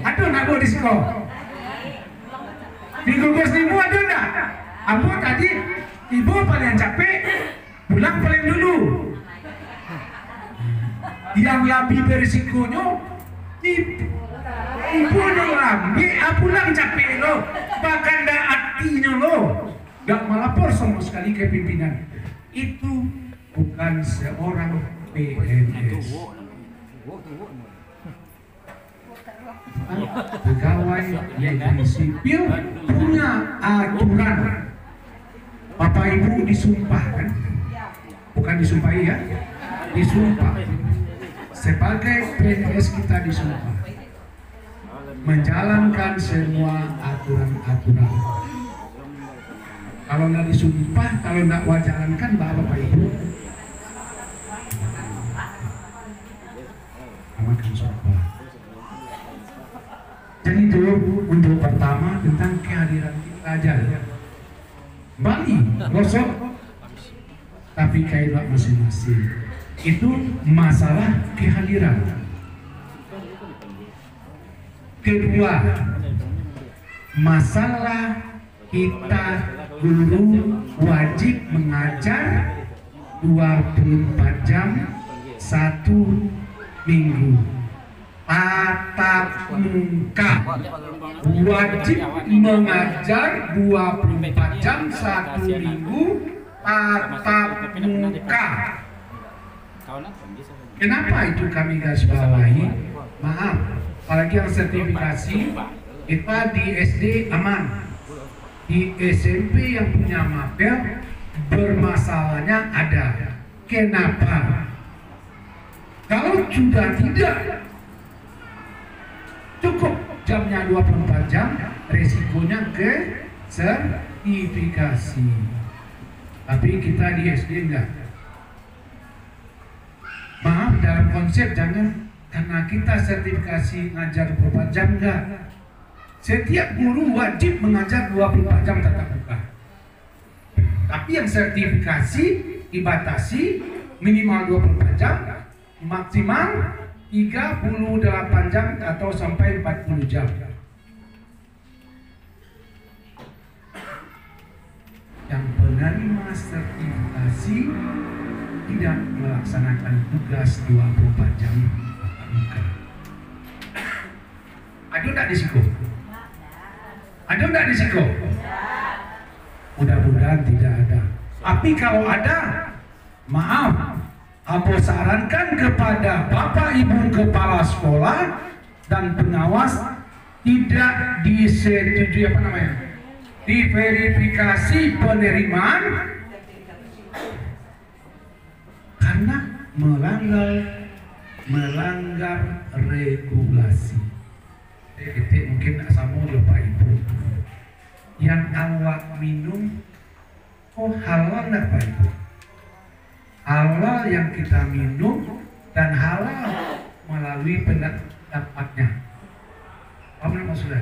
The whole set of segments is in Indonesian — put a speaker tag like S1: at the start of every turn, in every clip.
S1: Aduh nak bu di sekolah. Di gugus ibu ada enggak? Ambo tadi ibu paling capek, pulang paling dulu. Yang lebih berisikonya ibu lambi, pulang capek lo, bahkan dah hatinya lo, gak melapor sama sekali ke pimpinan. Itu bukan seorang PNS. Pegawai negeri sipil punya aturan. Bapak Ibu disumpah kan? Bukan disumpahi ya? Disumpah. Sebagai PNS kita disumpah menjalankan semua aturan-aturan. Kalau nggak disumpah, kalau nggak wajarankan, Bapak Ibu amalkan sumpah. Jadi itu untuk pertama tentang kehadiran kita aja. Bali, gosok, tapi kaidah masing-masing. Itu masalah kehadiran. Kedua, masalah kita guru wajib mengajar 24 jam 1 minggu. Tatap muka wajib mengajar 24 jam 1 minggu tatap muka. Kenapa itu kami garis bawahi? Maaf, apalagi yang sertifikasi kita di SD aman, di SMP yang punya mapel bermasalahnya ada. Kenapa? Kalau sudah tidak cukup jamnya 24 jam, resikonya ke sertifikasi. Tapi kita di SD enggak. Maaf, dalam konsep jangan karena kita sertifikasi ngajar 24 jam enggak. Setiap guru wajib mengajar 24 jam tatap muka. Tapi yang sertifikasi dibatasi minimal 24 jam, maksimal 38 jam atau sampai 40 jam. Yang penerima sertifikasi tidak melaksanakan tugas 24 jam tatap muka. Ada enggak risiko? Ada enggak risiko? Mudah-mudahan tidak ada. Tapi kalau ada, maaf, aku sarankan kepada Bapak Ibu Kepala Sekolah dan pengawas tidak disetujui diverifikasi penerimaan karena melanggar regulasi. Mungkin tak sama Bapak Ibu. Yang awak minum, halal enggak Pak Ibu? Halal yang kita minum dan halal melalui pendapatnya. Apa maksudnya?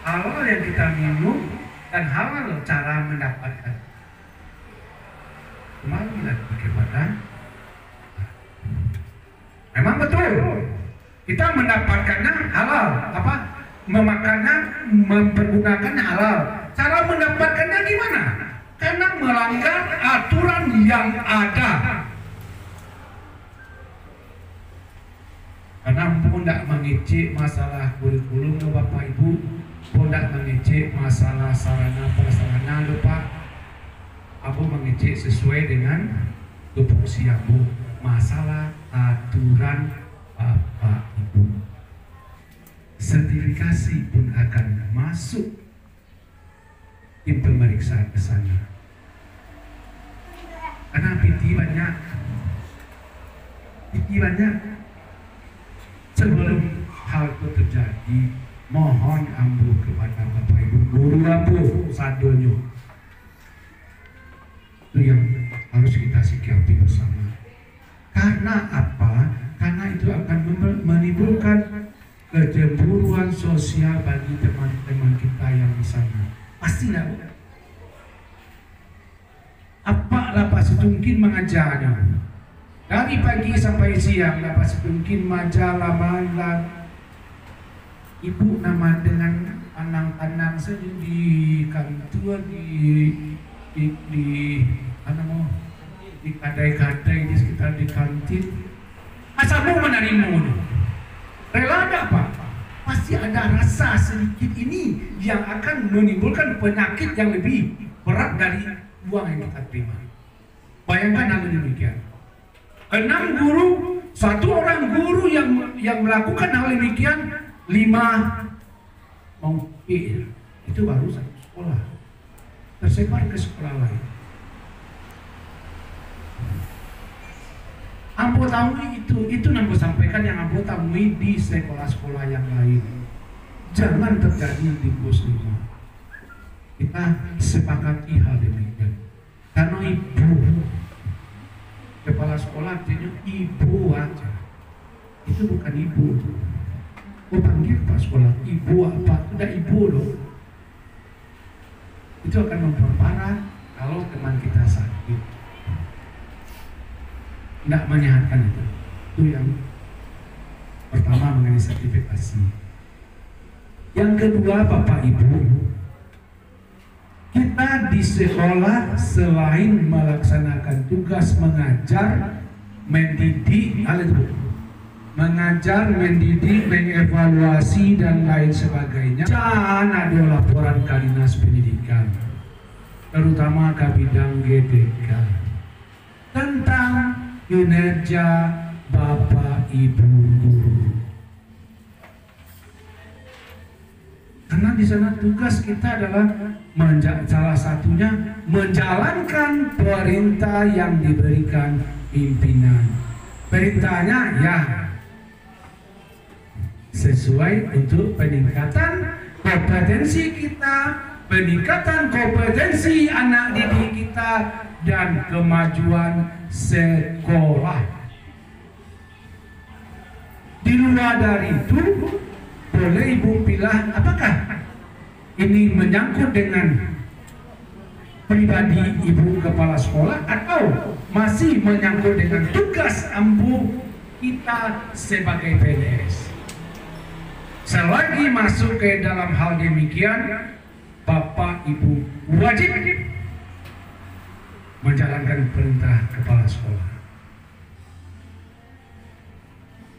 S1: Halal yang kita minum dan halal cara mendapatkan. Kembali lagi kepada memang betul kita mendapatkannya halal, memakannya, mempergunakan halal. Cara mendapatkannya gimana? Karena melanggar aturan yang ada. Karena pun tidak mengecek masalah kurikulum Bapak Ibu, pun tidak mengecek masalah sarana prasarana Pak. Aku mengecek sesuai dengan tupoksi aku. Masalah aturan Bapak Ibu. Sertifikasi pun akan masuk tim pemeriksaan ke sana. Karena PT banyak. Sebelum hal itu terjadi, mohon ampuh kepada Bapak Ibu guru ampuh sadonyo. Itu yang harus kita sikapi bersama. Karena apa? Karena itu akan menimbulkan kecemburuan sosial bagi teman-teman kita yang di sana. Pasti tidak. Apa lapas itu mungkin mengajarnya. Dari pagi sampai siang dapat mungkin majalah malam. Ibu nama dengan anang-anang saja di kantor di di kadai-kadai di sekitar di kantin. Asal mau menerima rela ada apa? Pasti ada rasa sedikit ini yang akan menimbulkan penyakit yang lebih berat dari uang yang kita terima. Bayangkan hal demikian. 6 guru, 1 orang guru yang melakukan hal demikian, 5 mau itu baru 1 sekolah tersebar ke sekolah lain. Ambo tamui itu nambo sampaikan yang ambo tamui di sekolah-sekolah yang lain. Jangan terjadi di Muslim. Kita sepakati hal demikian. Karena ibu kepala sekolah artinya ibu aja. Itu bukan ibu. Oh panggil pak sekolah ibu apa? Udah ibu loh. Itu akan memperparah kalau teman kita sakit. Tidak menyehatkan itu. Itu yang pertama mengenai sertifikasi. Yang kedua Bapak Ibu, kita di sekolah selain melaksanakan tugas mengajar, mendidik, mengajar, mendidik, mengevaluasi dan lain sebagainya. Jangan ada laporan ke Dinas Pendidikan, terutama ke bidang GDK tentang kinerja Bapak Ibu guru. Karena di sana tugas kita adalah salah satunya menjalankan perintah yang diberikan pimpinan. Perintahnya ya sesuai untuk peningkatan kompetensi kita, peningkatan kompetensi anak didik kita dan kemajuan sekolah. Di luar dari itu boleh ibu pilih apakah ini menyangkut dengan pribadi ibu kepala sekolah atau masih menyangkut dengan tugas ambu kita sebagai PNS. Selagi masuk ke dalam hal demikian, Bapak Ibu wajib menjalankan perintah kepala sekolah.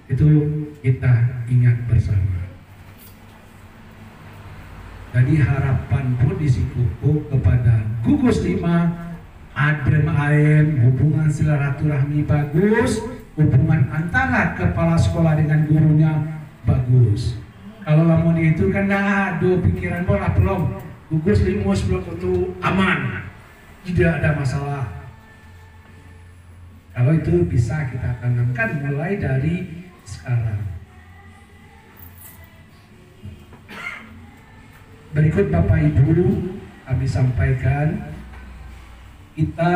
S1: Itu kita ingat bersama. Jadi harapan pun disikuku kepada gugus 5, adem ayem, hubungan silaturahmi bagus, hubungan antara kepala sekolah dengan gurunya bagus. Kalau lamun itu kan aduh pikiran bola belum, gugus 5 belum tentu aman. Tidak ada masalah. Kalau itu bisa kita tanamkan mulai dari sekarang. Berikut Bapak Ibu kami sampaikan, kita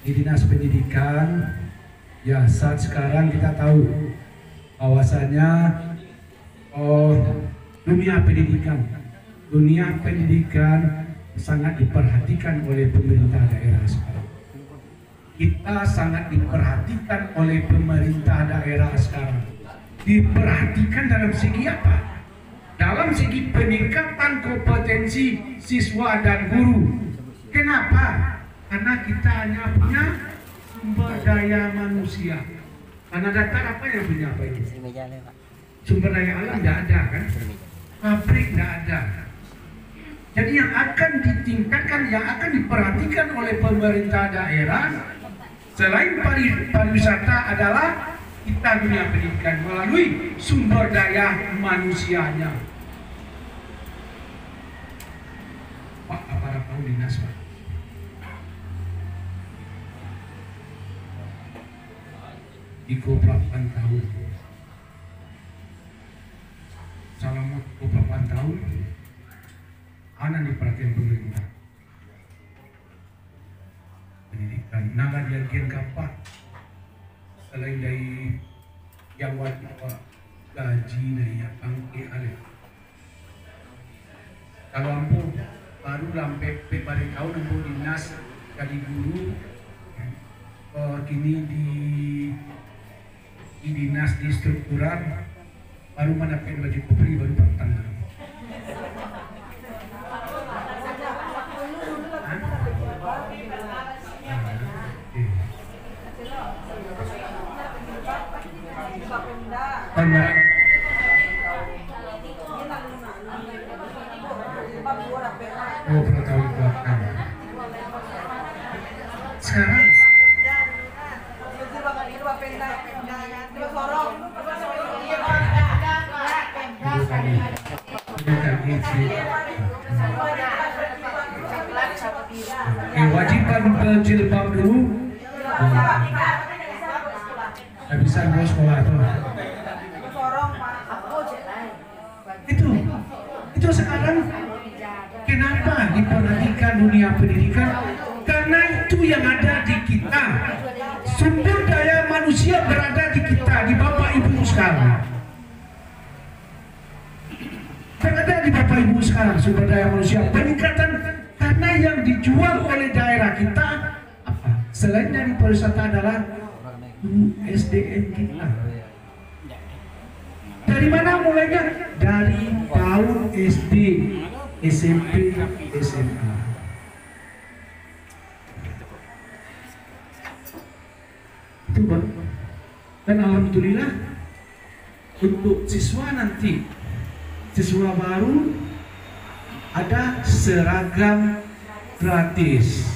S1: di Dinas Pendidikan ya saat sekarang kita tahu bahwasanya dunia pendidikan sangat diperhatikan oleh pemerintah daerah sekarang. Kita sangat diperhatikan oleh pemerintah daerah sekarang. Diperhatikan dalam segi apa? Dalam segi peningkatan kompetensi siswa dan guru. Kenapa? Karena kita hanya punya sumber daya manusia. Karena dasar apa yang punya apa itu? Sumber daya alam tidak ada kan? Pabrik tidak ada. Jadi yang akan ditingkatkan, yang akan diperhatikan oleh pemerintah daerah selain pariwisata adalah kita dunia pendidikan melalui sumber daya manusianya. Pak, aparat tahu dinas Pak. Iko 8 tahun. Selama 8 tahun anak diperhatikan pemerintah pendidikan. Naga diagian kapak selain dari yang wajib gaji dari yang angke alih. Kalau ampuh baru sampai pada tahun ampuh dinas dari guru kini di dinas di struktural baru mendapat baju kopri baru petang. Enggak. Oh, pernah tahu belakang. Sekarang kewajiban berjilbab dulu. Gak bisa mau sekolah tuh. Itu sekarang kenapa diperhatikan dunia pendidikan? Karena itu yang ada di kita. Sumber daya manusia berada di kita, di Bapak Ibu sekarang. Berada di Bapak Ibu sekarang sumber daya manusia. Peningkatan karena yang dijual oleh daerah kita apa? Selain dari pariwisata adalah SDM kita. Dari mana mulainya? Dari PAUD, SD, SMP, SMA. Itu Bang. Dan alhamdulillah untuk siswa nanti, siswa baru ada seragam gratis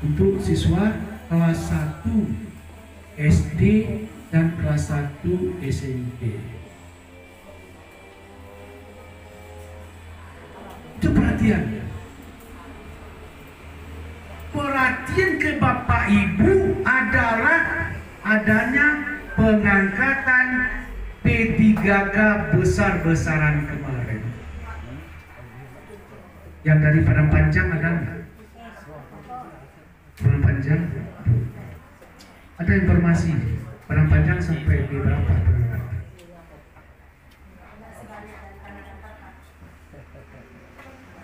S1: untuk siswa kelas 1 SD dan kelas 1 SMP. Itu perhatian. Perhatian ke Bapak Ibu adalah adanya pengangkatan P3K besar-besaran kemarin. Yang dari Padang Panjang ada nggak? Padang Panjang ada informasi Padang Panjang sampai di berapa?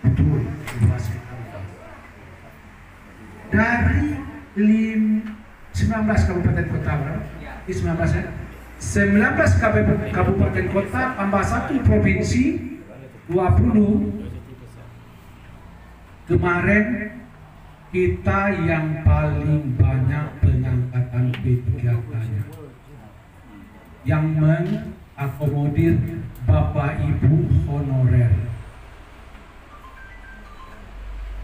S1: Betul, informasi dari 19 kabupaten kota, di 19 ya? 19 kabupaten kota tambah 1 provinsi 20. Kemarin kita yang paling banyak pengangkatan P3K-nya, yang mengakomodir Bapak Ibu honorer.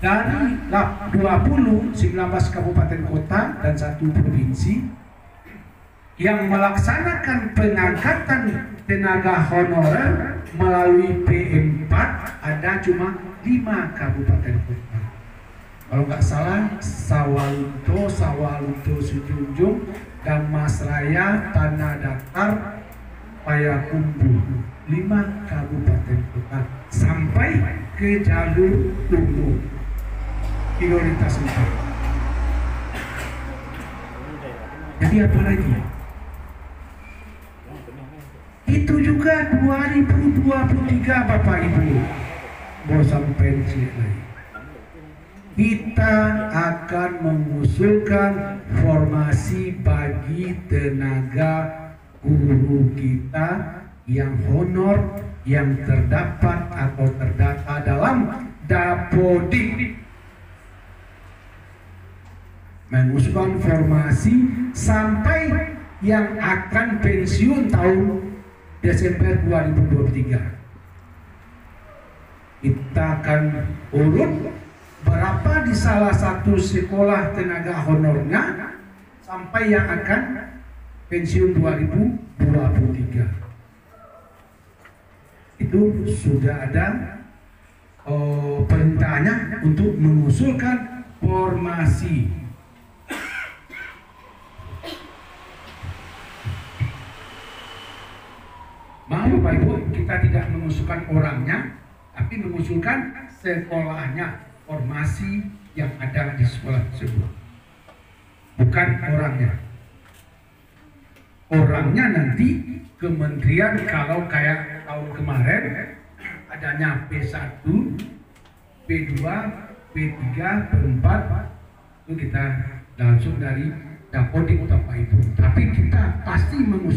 S1: Dari 19 kabupaten kota dan 1 provinsi yang melaksanakan pengangkatan tenaga honorer melalui PM4 ada cuma 5 kabupaten kota. Kalau nggak salah, Sawalunto Sujunjung, Damasraya, Tanah Datar, Payakumbuh, 5 kabupaten kota sampai ke jalur umum prioritas 4. Jadi apa lagi? Itu juga 2023 Bapak Ibu mau sampai lagi. Kita akan mengusulkan formasi bagi tenaga guru kita yang honor yang terdapat atau terdata dalam Dapodik. Mengusulkan formasi sampai yang akan pensiun tahun Desember 2023. Kita akan urut berapa di salah satu sekolah tenaga honornya sampai yang akan pensiun 2023. Itu sudah ada perintahnya untuk mengusulkan formasi. Mau Bapak Ibu, kita tidak mengusulkan orangnya, tapi mengusulkan sekolahnya, formasi yang ada di sekolah tersebut, bukan orangnya. Orangnya nanti kementerian, kalau kayak tahun kemarin adanya P1, P2, P3, P4, itu kita langsung dari Dapodik Bapak Ibu. Tapi kita pasti mengusulkan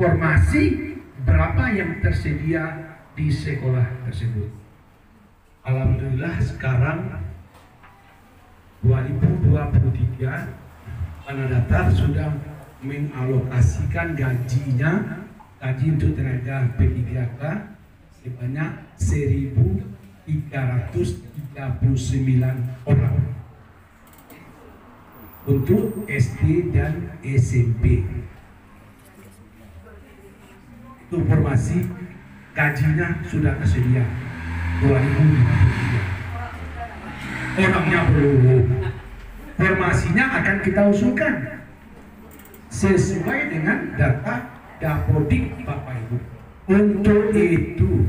S1: formasi berapa yang tersedia di sekolah tersebut. Alhamdulillah sekarang 2023 Tanah Datar sudah mengalokasikan gaji untuk tenaga P3K sebanyak 1.339 orang untuk SD dan SMP. Itu formasi gajinya sudah tersedia 2023. Orangnya belum. Formasinya akan kita usulkan sesuai dengan data Dapodik Bapak Ibu. Untuk itu,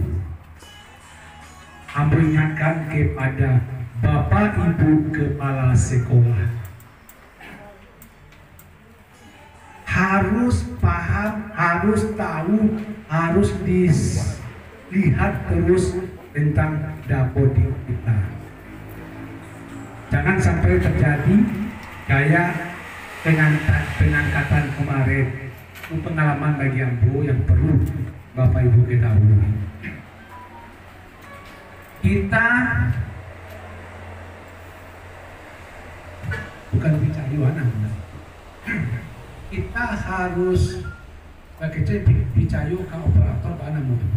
S1: Ambo ingatkan kepada Bapak Ibu Kepala Sekolah, harus paham, harus tahu, harus dilihat terus tentang Dapodik kita. Jangan sampai terjadi kayak pengangkatan kemarin. Itu pengalaman bagi Ambo yang perlu Bapak Ibu ketahui. Kita bukan bicara wana. Kita harus bicara ke operator mana mudah.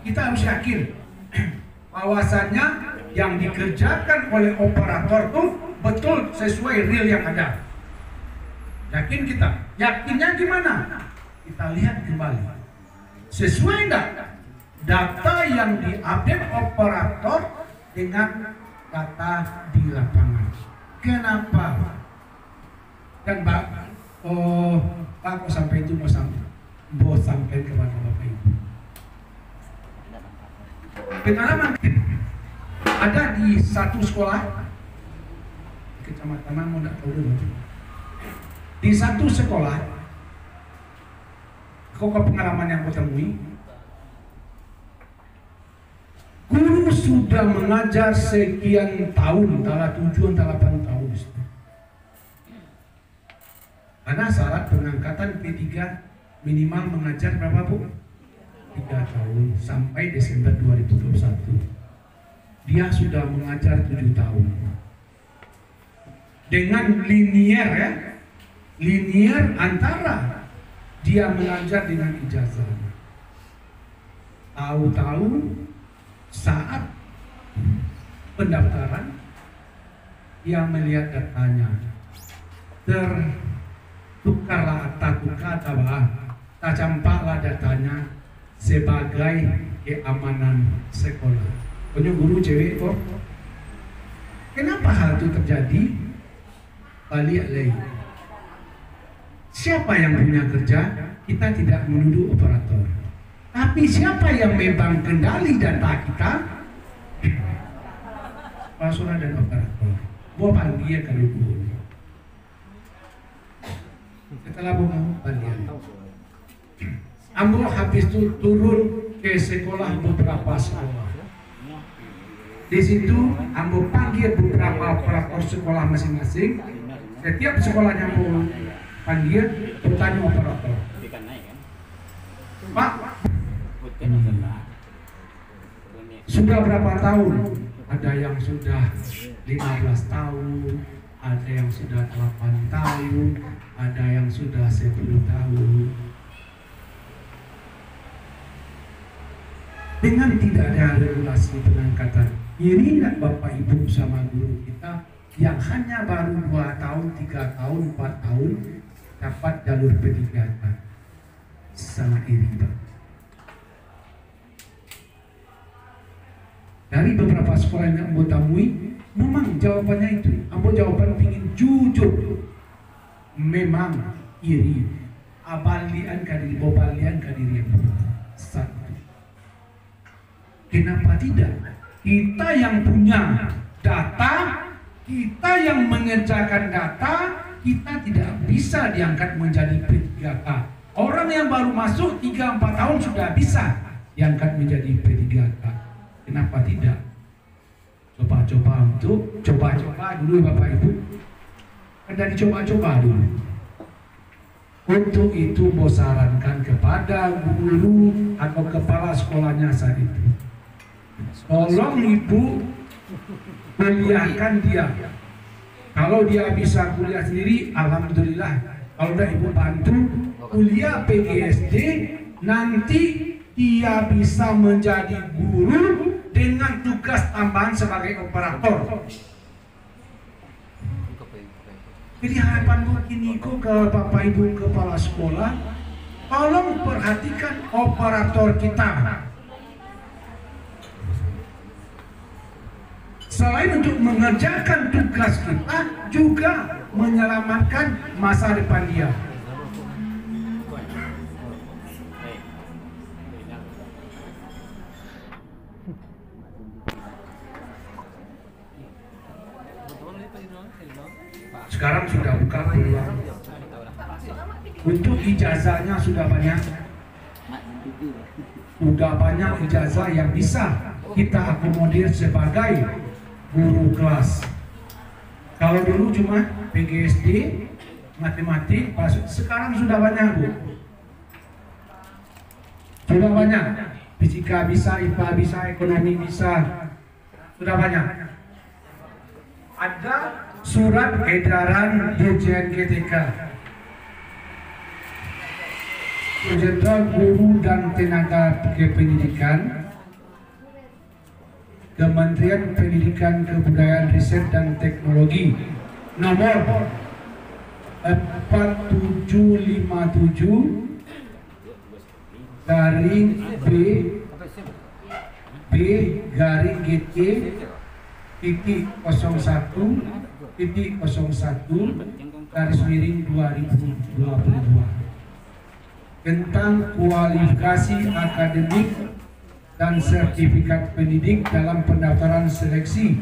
S1: Kita harus yakin bahwasannya yang dikerjakan oleh operator itu betul sesuai real yang ada. Yakin kita? Yakinnya gimana? Kita lihat kembali. Sesuai enggak data yang diupdate operator dengan data di lapangan? Kenapa? Dan Pak kok sampai itu mau sampai kepada Bapak Ibu. Pengalaman ada di satu sekolah kecamatan mau tidak tahu dulu. Di satu sekolah, kok pengalaman yang aku temui, guru sudah mengajar sekian tahun, antara 7 dan 8 tahun. Karena syarat pengangkatan P3 minimal mengajar berapa Bu? 3 tahun sampai Desember 2021. Dia sudah mengajar 7 tahun. Dengan linier ya, linier antara dia mengajar dengan ijazah. Tahu-tahu saat pendaftaran dia melihat datanya tertukarlah tak campaklah datanya sebagai keamanan sekolah. Punya guru cewek kok. Kenapa hal itu terjadi? Balik lagi. Siapa yang punya kerja? Kita tidak menuduh operator. Tapi siapa yang memang kendali data kita? Pasora dan operator. Gua panggil kalau guru. Setelah gua panggil. Ambo habis itu turun ke sekolah beberapa sekolah. Di situ Ambo panggil beberapa operator sekolah masing-masing. Setiap sekolahnya Ambo panggil, bertanya operator. Pak, sudah berapa tahun? Ada yang sudah 15 tahun, ada yang sudah 8 tahun, ada yang sudah 10 tahun. Dengan tidak ada regulasi pengangkatan, iri nggak Bapak Ibu sama guru kita yang hanya baru 2 tahun, 3 tahun, 4 tahun dapat jalur pendidikan? Sangat iri Pak. Dari beberapa sekolah yang Ambo temui, memang jawabannya itu. Ambo jawaban ingin jujur. Memang iri. Abalian kadiri, bobalian kadiri. Satu. Kenapa tidak? Kita yang punya data, kita yang mengerjakan data, kita tidak bisa diangkat menjadi P3K. Orang yang baru masuk 3-4 tahun sudah bisa diangkat menjadi P3K. Kenapa tidak? Coba-coba dulu Bapak Ibu. Ada dicoba-coba dulu. Untuk itu mau sarankan kepada guru atau kepala sekolahnya saat itu, tolong ibu kuliahkan dia. Kalau dia bisa kuliah sendiri, alhamdulillah. Kalau udah ibu bantu kuliah PGSD, nanti dia bisa menjadi guru dengan tugas tambahan sebagai operator. Jadi harapan begini kok ke Bapak Ibu kepala sekolah, tolong perhatikan operator kita. Selain untuk mengerjakan tugas kita, juga menyelamatkan masa depan dia. Sekarang sudah buka peluang. Untuk ijazahnya sudah banyak. Sudah banyak ijazah yang bisa kita akomodir sebagai guru kelas. Kalau dulu cuma PGSD, matematik, sekarang sudah banyak, Bu. Sudah banyak. Fisika bisa, IPA bisa, ekonomi bisa. Sudah banyak. Ada surat edaran Dirjen GTK, Jenderal Guru dan Tenaga Kependidikan, Kementerian Pendidikan, Kebudayaan, Riset dan Teknologi nomor 4757 garing B garing GT titik 01 garis miring 2022 tentang kualifikasi akademik dan sertifikat pendidik dalam pendaftaran seleksi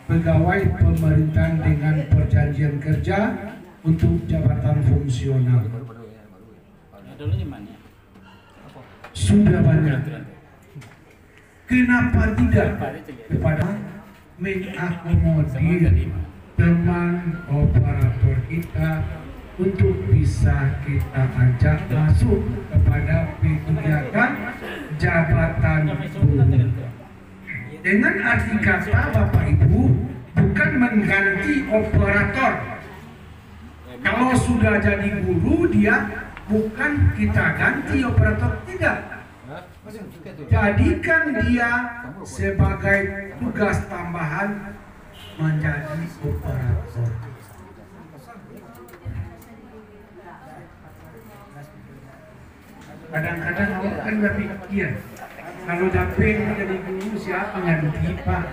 S1: pegawai pemerintahan dengan perjanjian kerja untuk jabatan fungsional. Sudah banyak. Kenapa tidak kepada mengakomodir teman operator kita untuk bisa kita ajak masuk kepada kegiatan jabatan guru. Dengan arti kata Bapak Ibu, bukan mengganti operator. Kalau sudah jadi guru, dia bukan kita ganti operator, tidak. Jadikan dia sebagai tugas tambahan menjadi operator. Kadang-kadang orang kan berpikir, kalau dapet menjadi guru siapa ganti Pak?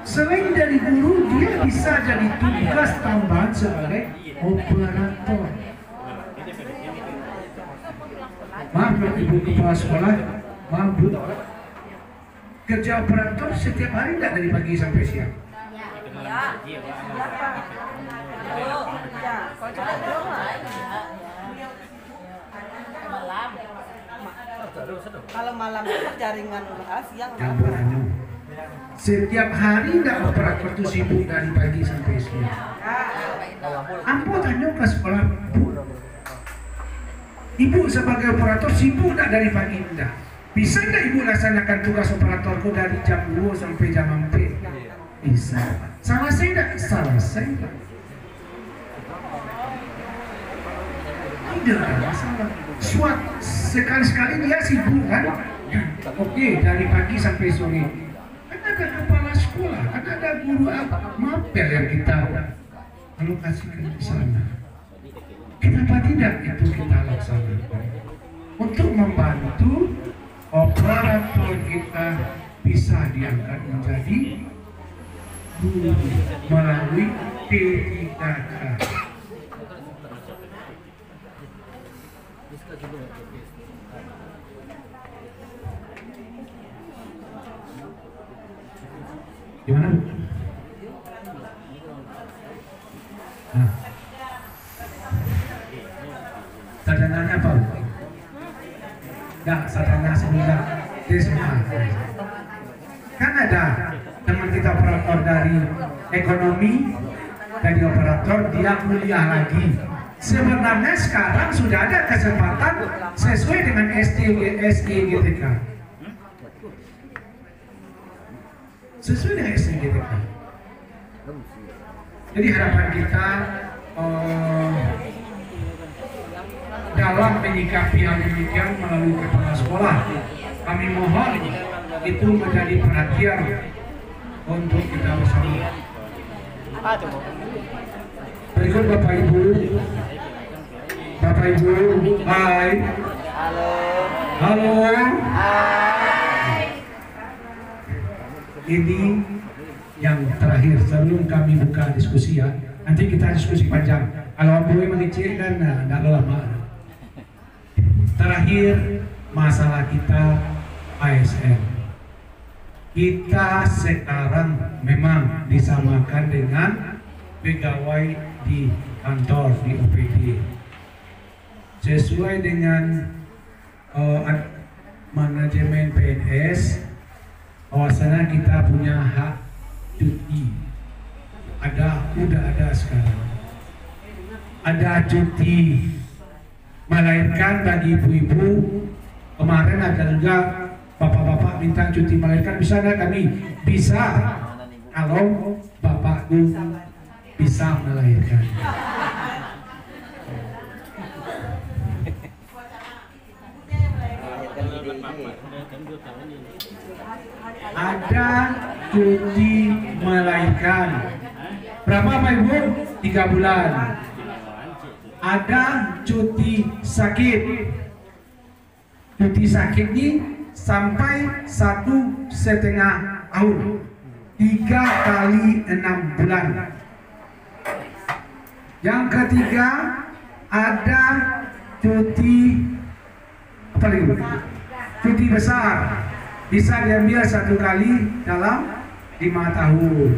S1: Selain dari guru, dia bisa jadi tugas tambahan sebagai operator. Maaf Ibu Kepala Sekolah, maaf Bu, kerja operator setiap hari tidak dari pagi sampai siang?
S2: Kalau malam itu jaringan siang.
S1: Setiap hari tidak operator itu sibuk dari pagi sampai siang. Ampun tanya ke sekolah Bu. Ibu sebagai operator sibuk tidak dari pagi tidak? Bisa tidak Ibu laksanakan tugas operatorku dari jam 2 sampai jam 4? Bisa. Salah saya tidak? Salah saya tidak. Tidak ada masalah. Sekali-sekali dia sibuk kan? Oke, dari pagi sampai sore. Kan ada kepala sekolah, kan ada guru mapel yang kita alokasikan di sana. Kenapa tidak itu kita laksanakan? Untuk membantu operator kita bisa diangkat menjadi guru melalui P3K. Gimana? Nah. Sarjananya apa? Enggak, sarjana semula. SMA. Kan ada kita operator dari ekonomi, dari operator dia kuliah lagi. Sebenarnya sekarang sudah ada kesempatan sesuai dengan SDGTK. Sesuai dengan SDGTK. Jadi harapan kita dalam menyikapi hal demikian melalui kepala sekolah, kami mohon itu menjadi perhatian untuk kita bersama. Berikut Bapak Ibu, hai. Halo. Ini yang terakhir sebelum kami buka diskusi ya. Nanti kita diskusi panjang. Kalau boleh mengecil kan, tidak lama. Terakhir masalah kita ASN. Kita sekarang memang disamakan dengan pegawai di kantor di OPD. Sesuai dengan manajemen PNS, bahwasanya kita punya hak cuti. Udah ada sekarang. Ada cuti melahirkan bagi ibu-ibu. Kemarin ada juga bapak-bapak minta cuti melahirkan, bisa nggak? Kami bisa kalau bapakku bisa melahirkan. Ada cuti melahirkan. Berapa Pak Ibu? 3 bulan. Ada cuti sakit. Cuti sakit ini sampai 1,5 tahun. 3 kali 6 bulan. Yang ketiga ada cuti apa lagi? Cuti besar. Bisa diambil 1 kali dalam 5 tahun.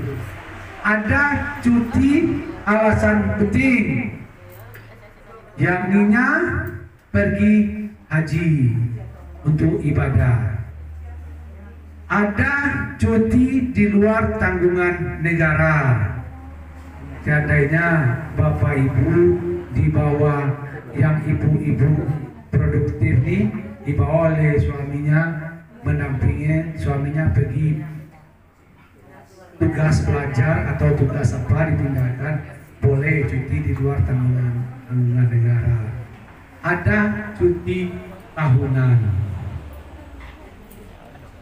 S1: Ada cuti alasan penting, yang ininya pergi haji untuk ibadah. Ada cuti di luar tanggungan negara. Seandainya Bapak Ibu dibawa, yang ibu-ibu produktif nih dibawa oleh suaminya, mendampingi suaminya pergi tugas belajar atau tugas apa, dipindahkan, boleh cuti di luar tanggungan negara. Ada cuti tahunan,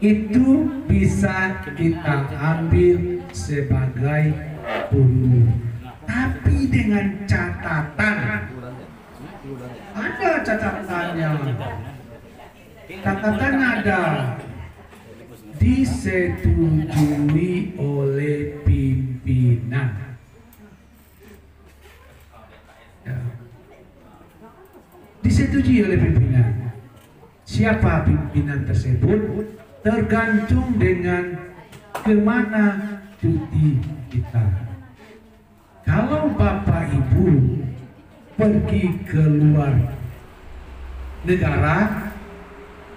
S1: itu bisa kita ambil sebagai buruh, tapi dengan catatan. Ada catatannya. Catatannya ada, disetujui oleh pimpinan. Ya. Disetujui oleh pimpinan. Siapa pimpinan tersebut tergantung dengan kemana cuti kita. Kalau Bapak Ibu pergi ke luar negara,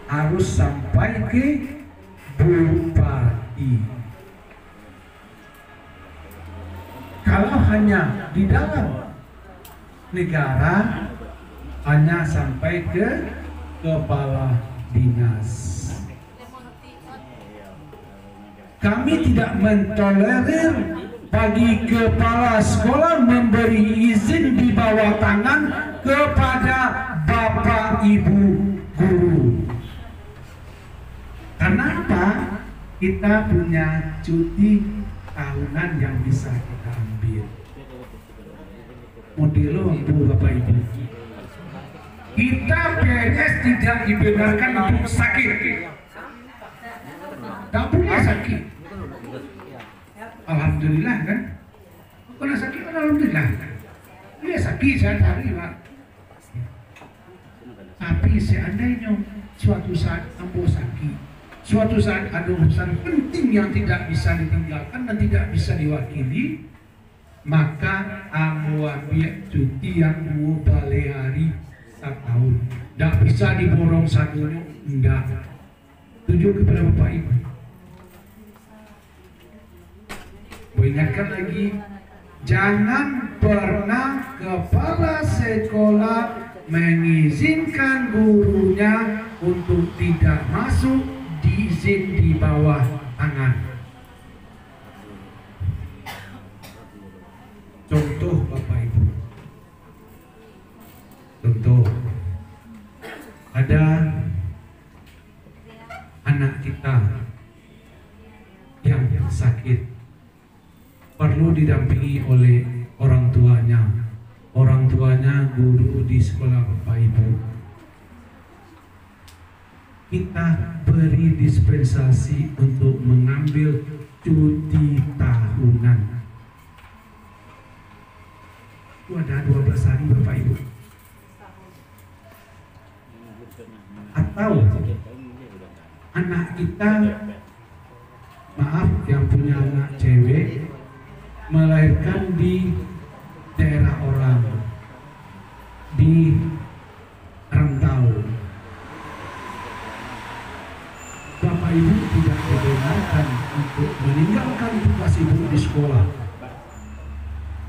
S1: harus sampai ke bupati. Kalau hanya di dalam negara, hanya sampai ke kepala dinas. Kami tidak mentolerir bagi kepala sekolah memberi izin di bawah tangan kepada Bapak Ibu guru. Kenapa? Kita punya cuti tahunan yang bisa kita ambil. Modelo Bu Bapak Ibu. Kita PNS tidak dibenarkan untuk sakit. Tak punya sakit. Alhamdulillah kan. Kalau sakit kan alhamdulillah. Dia sakit saya cari Pak. Tapi seandainya suatu saat ambo sakit, suatu saat ada urusan penting yang tidak bisa ditinggalkan dan tidak bisa diwakili, maka ambo ambil cuti yang mau balai hari 1 tahun. Tidak bisa diborong satunya, enggak. Tunjuk kepada Bapak Ibu. ingatkan lagi, jangan pernah kepala sekolah mengizinkan gurunya untuk tidak masuk diizin di bawah tangan. Contoh Bapak Ibu, contoh ada anak kita yang sakit, perlu didampingi oleh orang tuanya. Orang tuanya guru di sekolah Bapak Ibu. Kita beri dispensasi untuk mengambil cuti tahunan. Itu ada 12 hari Bapak Ibu. Atau anak kita, maaf yang punya anak cewek, melahirkan di daerah orang, di rantau. Bapak Ibu tidak dibenarkan untuk meninggalkan tugas ibu di sekolah,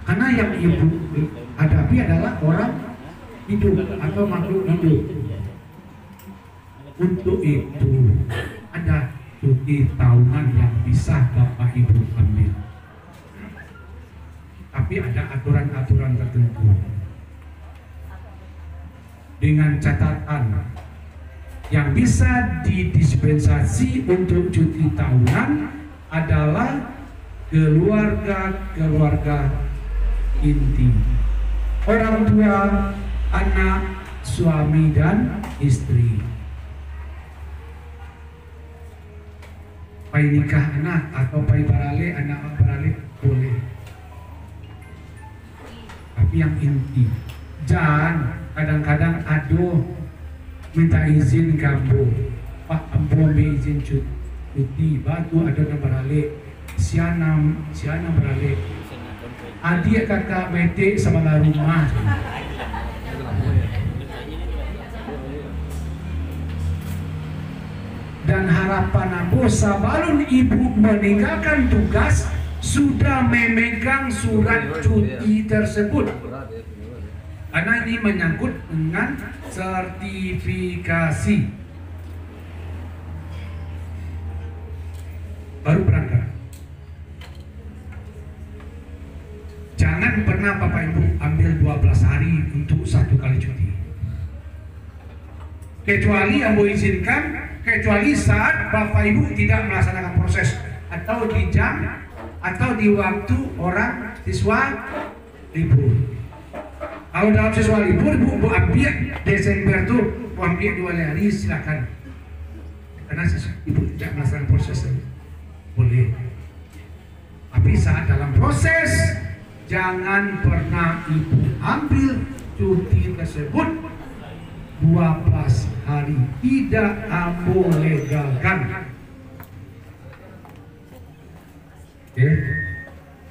S1: karena yang ibu hadapi adalah orang hidup atau makhluk hidup. Untuk itu ada cuti tahunan yang bisa Bapak Ibu ambil. Tapi ada aturan-aturan tertentu. Dengan catatan, yang bisa didispensasi untuk cuti tahunan adalah keluarga-keluarga inti. Orang tua, anak, suami dan istri. Pai nikah anak atau pai barale anak barale boleh. Tapi yang inti, jangan kadang-kadang aduh minta izin kamu, Pak ambo izin cuti, batu ada barale, siana barale, adik kakak bete sama rumah. Dan harapan aku sebelum ibu meninggalkan tugas sudah memegang surat cuti tersebut, karena ini menyangkut dengan sertifikasi. Baru berangkat. Jangan pernah Bapak Ibu ambil 12 hari untuk satu kali cuti, kecuali yang mau izinkan, kecuali saat Bapak Ibu tidak melaksanakan proses atau di jam atau di waktu orang siswa libur. Kalau dalam siswa libur Ibu mau ambil Desember tuh mau ambil 2 hari silakan, karena Ibu tidak melaksanakan proses boleh. Tapi saat dalam proses jangan pernah Ibu ambil cuti tersebut 12 hari, tidak ambo legalkan. Oke,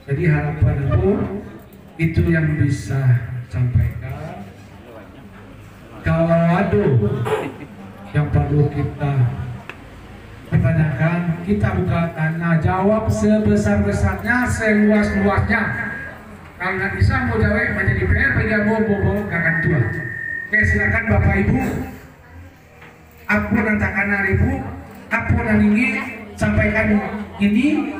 S1: jadi harapan aku itu yang bisa sampaikan. Kalau ada yang perlu kita pertanyakan, kita buka tanya jawab sebesar-besarnya, seluas-luasnya. Kalau nggak bisa mau jawab menjadi PR, bagi mau akan tua. Oke, silakan Bapak Ibu. Apa nantakan Ibu, apa yang ingin sampaikan ini